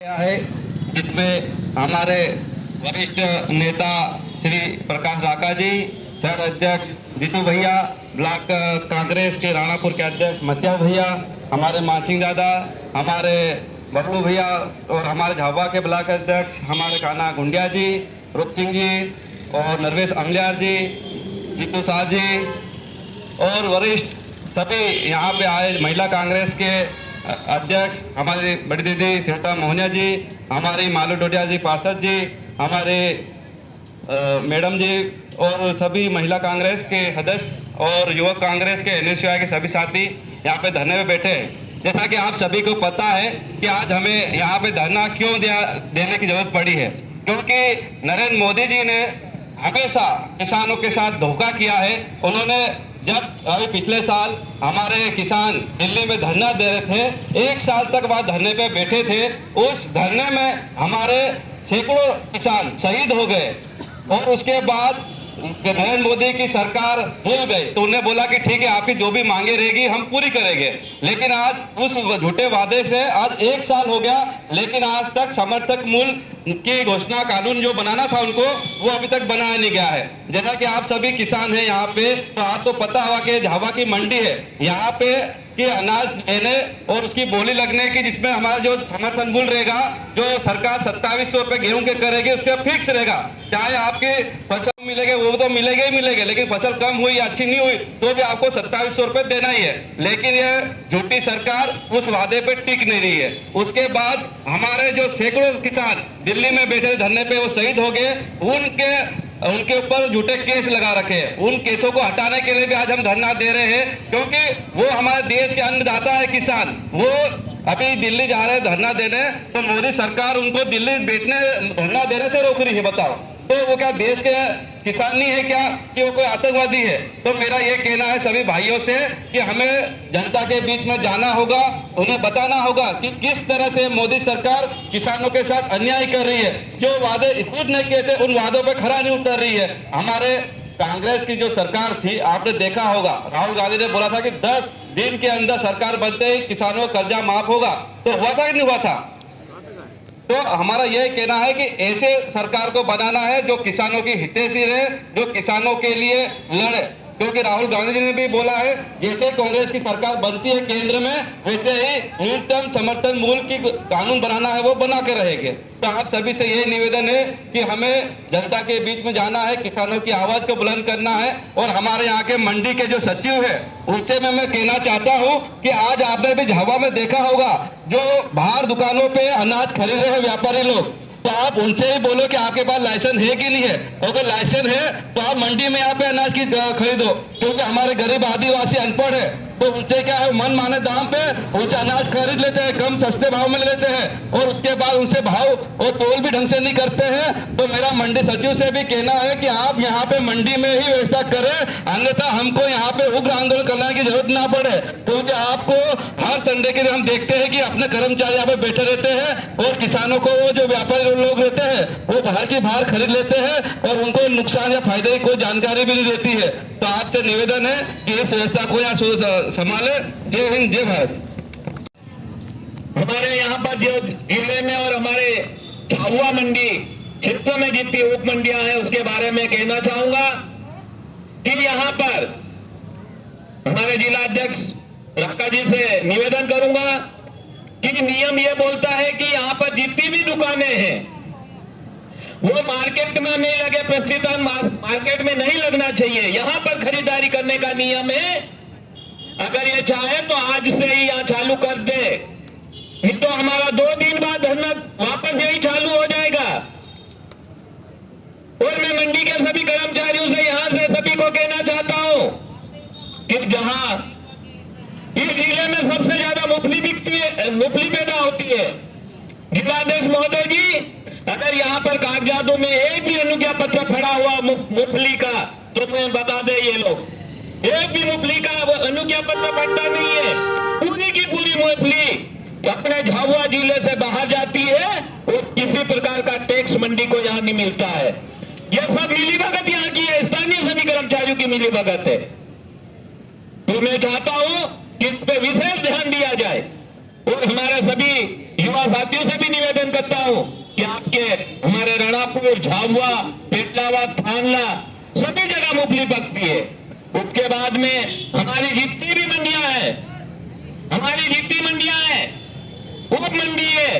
है, जिसमें हमारे वरिष्ठ नेता श्री प्रकाश राका जी, शहर अध्यक्ष जीतू भैया, ब्लॉक कांग्रेस के राणापुर के अध्यक्ष मत्या भैया, हमारे मानसिंह दादा, हमारे बबलू भैया और हमारे झाबुआ के ब्लॉक अध्यक्ष हमारे काना गुंडिया जी, रूप सिंह जी और नरवेश अंगलियार जी, जीतू शाह जी और वरिष्ठ सभी यहाँ पे आए महिला कांग्रेस के अध्यक्ष हमारी बड़ी दीदी श्वेता मोहनिया जी, हमारी मालू डोडिया जी पार्षद जी, हमारे मैडम जी और सभी महिला कांग्रेस के सदस्य और युवक कांग्रेस के NSUI के सभी साथी यहाँ पे धरने पे बैठे हैं। जैसा कि आप सभी को पता है कि आज हमें यहाँ पे धरना क्यों देने की जरूरत पड़ी है, क्योंकि नरेंद्र मोदी जी ने हमेशा किसानों के साथ धोखा किया है। उन्होंने जब अभी पिछले साल हमारे किसान दिल्ली में धरना दे रहे थे, 1 साल तक वहाँ धरने पे बैठे थे। उस धरने में हमारे सैकड़ों किसान शहीद हो गए और उसके बाद नरेंद्र मोदी की सरकार भूल गई, तो उन्हें बोला कि ठीक है, आपकी जो भी मांगे रहेगी हम पूरी करेंगे। लेकिन आज उस झूठे वादे से आज 1 साल हो गया, लेकिन आज तक समर्थक मूल्य की घोषणा कानून जो बनाना था उनको, वो अभी तक बनाया नहीं गया है। जैसा कि आप सभी किसान हैं यहाँ पे, तो आपको पता होगा कि झाबुआ की मंडी है यहाँ पे कि अनाज लेने और उसकी बोली लगने की, जिसमें हमारा जो समर्थन मूल्य रहेगा, जो सरकार 2700 रुपए गेहूं के करेगी, उसके फिक्स रहेगा। चाहे आपके फसल मिलेंगे वो तो मिलेंगे ही मिलेंगे, लेकिन फसल कम हुई या अच्छी नहीं हुई तो भी आपको 2700 रुपए देना ही है। लेकिन ये झूठी सरकार उस वादे पे टिक नहीं रही है। उसके बाद हमारे जो सैकड़ों किसान दिल्ली में बैठे धरने पे वो शहीद हो गए, उनके ऊपर झूठे केस लगा रखे हैं। उन केसों को हटाने के लिए भी आज हम धरना दे रहे हैं, क्योंकि वो हमारे देश के अन्नदाता है किसान। वो अभी दिल्ली जा रहे हैं धरना देने, तो मोदी सरकार उनको दिल्ली बैठने धरना देने से रोक रही है। बताओ, तो वो क्या देश के किसान नहीं है क्या, कि वो कोई आतंकवादी है? तो मेरा ये कहना है सभी भाइयों से कि हमें जनता के बीच में जाना होगा, उन्हें बताना होगा कि किस तरह से मोदी सरकार किसानों के साथ अन्याय कर रही है। जो वादे खुद नहीं किए थे उन वादों पे खरा नहीं उतर रही है। हमारे कांग्रेस की जो सरकार थी, आपने देखा होगा, राहुल गांधी ने बोला था कि 10 दिन के अंदर सरकार बनते ही किसानों का कर्जा माफ होगा, तो हुआ था कि नहीं हुआ था? तो हमारा यह कहना है कि ऐसे सरकार को बनाना है जो किसानों की हितैषी रहे, जो किसानों के लिए लड़े। क्योंकि राहुल गांधी जी ने भी बोला है, जैसे कांग्रेस की सरकार बनती है केंद्र में, वैसे ही न्यूनतम समर्थन मूल्य की कानून बनाना है, वो बना के रहेंगे। तो आप सभी से यही निवेदन है कि हमें जनता के बीच में जाना है, किसानों की आवाज को बुलंद करना है। और हमारे यहाँ के मंडी के जो सचिव है उनसे मैं कहना चाहता हूँ कि आज आपने भी झाबुआ में देखा होगा, जो बाहर दुकानों पे अनाज खरीद रहे हैं व्यापारी लोग, तो आप उनसे ही बोलो कि आपके पास लाइसेंस है कि नहीं है। अगर लाइसेंस है तो आप मंडी में यहाँ पे अनाज की खरीदो, क्योंकि हमारे गरीब आदिवासी अनपढ़ है, तो उनसे क्या है, मन माने दाम पे उनसे अनाज खरीद लेते हैं, कम सस्ते भाव में ले लेते हैं और उसके बाद उनसे भाव और तोल भी ढंग से नहीं करते हैं। तो मेरा मंडी सचिव से भी कहना है कि आप यहाँ पे मंडी में ही व्यवस्था करें, अन्यथा हमको यहाँ पे उग्र आंदोलन करने की जरूरत ना पड़े। क्योंकि आपको हर संडे के दिन हम देखते हैं कि अपने कर्मचारी यहाँ पे बैठे रहते हैं और किसानों को वो जो व्यापारी लोग रहते हैं वो बाहर की बाहर खरीद लेते हैं और उनको नुकसान या फायदे की कोई जानकारी भी नहीं रहती है। तो आपसे निवेदन है कि इस व्यवस्था को यहाँ संभाले। जय हिंद, जय भारत। हमारे यहाँ पर जो जिले में और हमारे झाबुआ मंडी क्षेत्र में जितनी उप मंडियां हैं उसके बारे में कहना चाहूंगा कि यहाँ पर हमारे जिला अध्यक्ष राका जी से निवेदन करूंगा कि नियम ये बोलता है कि यहाँ पर जितनी भी दुकानें हैं वो मार्केट में नहीं लगे, प्रस्थितान मार्केट में नहीं लगना चाहिए। यहाँ पर खरीदारी करने का नियम है। अगर ये चाहे तो आज से ही यहाँ चालू कर दे, नहीं तो हमारा 2 दिन बाद धरना वापस यही चालू हो जाएगा। और मैं मंडी के सभी कर्मचारियों से यहाँ से सभी को कहना चाहता हूं कि जहां इस जिले में सबसे ज्यादा मूंगफली बिकती है, मूंगफली पैदा होती है, जिलाध्यक्ष महोदय जी, अगर यहाँ पर कागजातों में एक भी अनुज्ञा पत्र पड़ा हुआ मूंगफली का, तो मैं बता दे, ये लोग एक भी मूंगफली का अनुज्ञा पत्र पड़ता नहीं है। पूरी की पूरी मूंगफली अपने झाबुआ जिले से बाहर जाती है और किसी प्रकार का टैक्स मंडी को यहाँ नहीं मिलता है। यह सब मिलीभगत यहाँ की है, स्थानीय सभी कर्मचारियों की मिलीभगत है। तो मैं चाहता हूं कि इस पे विशेष ध्यान दिया जाए और हमारे सभी युवा साथियों से भी निवेदन करता हूं कि आपके हमारे रणपुर, झाबुआ, पेटलावा, थानला सभी जगह मूंगफली पकती है। उसके बाद में हमारी जितनी भी मंडियां हैं, उप मंडी है,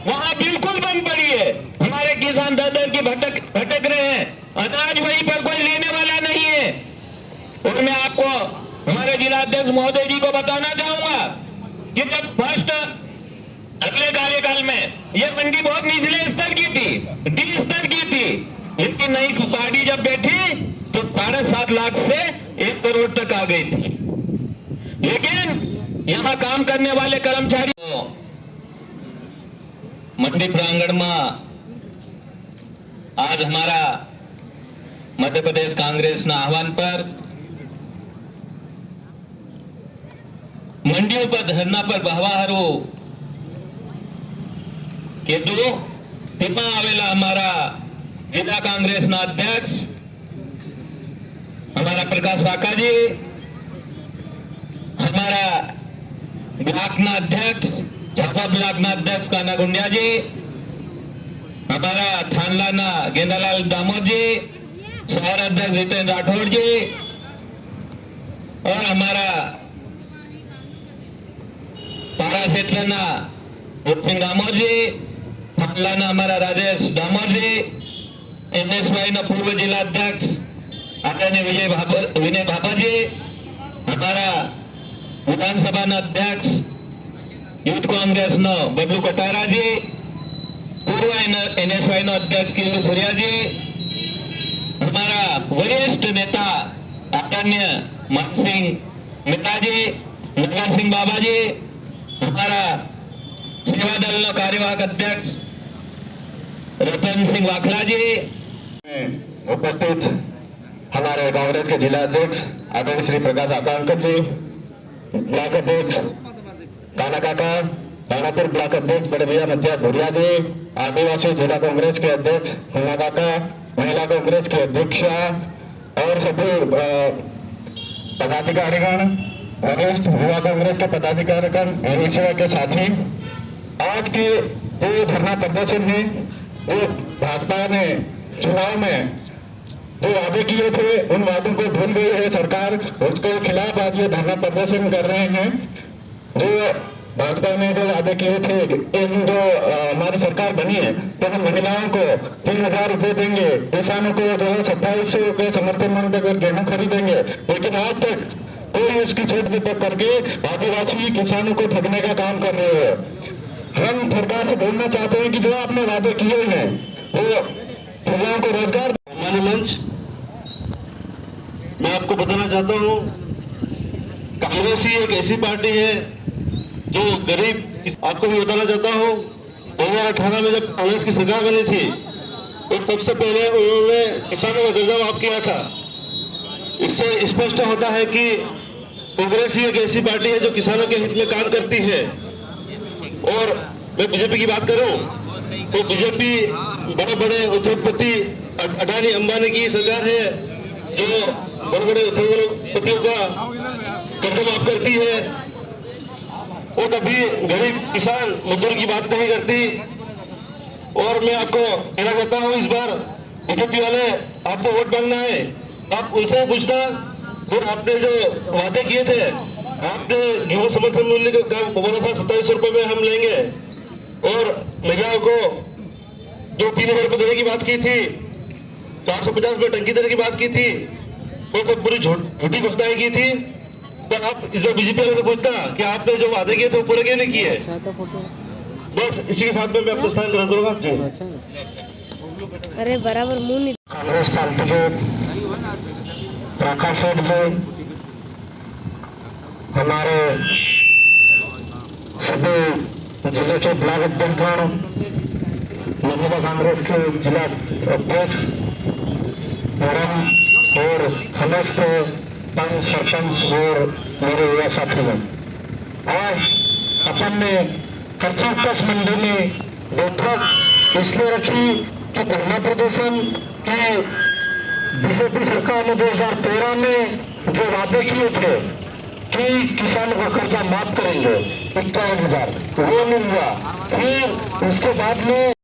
वहां बिल्कुल बंद पड़ी है। हमारे किसान दर दर की भटक रहे हैं, अनाज वहीं पर कोई लेने वाला नहीं है। और मैं आपको हमारे जिलाध्यक्ष महोदय जी को बताना चाहूंगा कि जब फर्स्ट अगले कार्यकाल में ये मंडी बहुत निचले स्तर की थी, डी स्तर की थी, लेकिन नई पार्टी जब बैठी तो 7.5 लाख से 1 करोड़ तक आ गई थी। लेकिन यहां काम करने वाले कर्मचारी मंडी प्रांगण में आज हमारा मध्य प्रदेश कांग्रेस ना आह्वान पर मंडियों पर धरना पर बहवाहारो के दो टीपा आवेला हमारा जिला कांग्रेस ना अध्यक्ष हमारा प्रकाश राका जी, हमारा ब्लॉक ना अध्यक्ष झापा ब्लॉक ना अध्यक्ष काना गुंडिया जी, हमारा थानला ना गेंदालाल दामोद जी, शहर अध्यक्ष जितेंद्र राठौड़ जी और हमारा पारा क्षेत्र ना सिंह दामोद जी, थानला ना हमारा राजेश दामोद जी, NSY ना पूर्व जिला अध्यक्ष आदरणीय विनय भाभा जी, हमारा विधानसभा ना अध्यक्ष यूथ कांग्रेस नो बबलू कटारा जी, पूर्व NSY नो अध्यक्ष किशोर भुरिया जी, हमारा वरिष्ठ नेता आदरणीय मान सिंह मित्रा जी, नगर सिंह बाबा जी, हमारा सेवा दल नो कार्यवाहक अध्यक्ष रतन सिंह वाखला जी, उपस्थित हमारे कांग्रेस के जिला अध्यक्ष आदरणीय श्री प्रकाश आकांकर जी, ब्लॉक अध्यक्ष काना काका, राणापुर ब्लॉक अध्यक्ष बड़े भैया मध्या भुरिया जी, आदिवासी जिला कांग्रेस के अध्यक्ष हुन्ना काका, महिला कांग्रेस के अध्यक्षा और सभी पदाधिकारीगण, वरिष्ठ युवा कांग्रेस के पदाधिकारीगण, NSY के साथी, आज के जो धरना प्रदर्शन है वो भाजपा ने चुनाव में जो वादे किए थे उन वादों को भूल गई है सरकार, उसके खिलाफ आज ये धरना प्रदर्शन कर रहे हैं। जो भाजपा ने जो वादे किए थे, इन जो हमारी सरकार बनी है तो हम महिलाओं को 3,000 रुपए देंगे, किसानों को जो है 2700 रुपए समर्थन मूल्य पर गेहूं खरीदेंगे, लेकिन आज तक कोई उसकी छूट वितरण करके आदिवासी किसानों को ठगने का काम कर रहे हो। हम सरकार से बोलना चाहते हैं कि जो आपने वादे किए हैं वो युवाओं को रोजगार। हमारे मंच मैं आपको बताना चाहता हूँ, कांग्रेस ही एक ऐसी पार्टी है जो गरीब, आपको भी बताना चाहता हूँ 2018 में जब कांग्रेस की सरकार बनी थी तो सबसे पहले उन्होंने किसानों का कर्जा माफ किया था। इससे स्पष्ट होता है कि कांग्रेस ही एक ऐसी पार्टी है जो किसानों के हित में काम करती है। और मैं बीजेपी की बात करूं तो बीजेपी बड़े बड़े उद्योगपति अडानी अंबानी की सरकार है जो बड़े बड़े उद्योगपतियों का कर्जा माफ करती है और कभी गरीब किसान मजदूर की बात नहीं करती। और मैं आपको कहना चाहता हूं, इस बार बीजेपी वाले आपको वोट मांगना है, आप उनसे पूछना फिर आपने जो वादे किए थे, आपने गेहूं समर्थन मूल्य का बोला था 2700 रुपए में हम लेंगे और महिलाओं को जो 3,000 रुपए देने की बात की थी, 450 रुपए टंकी देने की बात की थी, वो सब पूरी झूठी घोषणाएं की थी। तो आप इस बार बीजेपी वाले से पूछता कि आपने जो वादे किए थे वो पूरे क्यों नहीं किए। बस इसी के साथ में मैं अपना स्थान ग्रहण करूंगा जी। अरे बराबर मुंह नहीं। कांग्रेस पार्टी के प्रकाश जी, हमारे सभी जिले के ब्लॉक अध्यक्षगण, महिला कांग्रेस के जिला अध्यक्ष और समस्त पंच सरपंच और मेरे युवा साथीगण, आज अपन ने कर्सोत्कर्ष मंडी में बैठक इसलिए रखी कि धरना प्रदर्शन के बीजेपी सरकार ने 2013 में जो वादे किए थे कि किसानों का कर्जा माफ करेंगे, 51,000 वो मिल गया। फिर उसके बाद में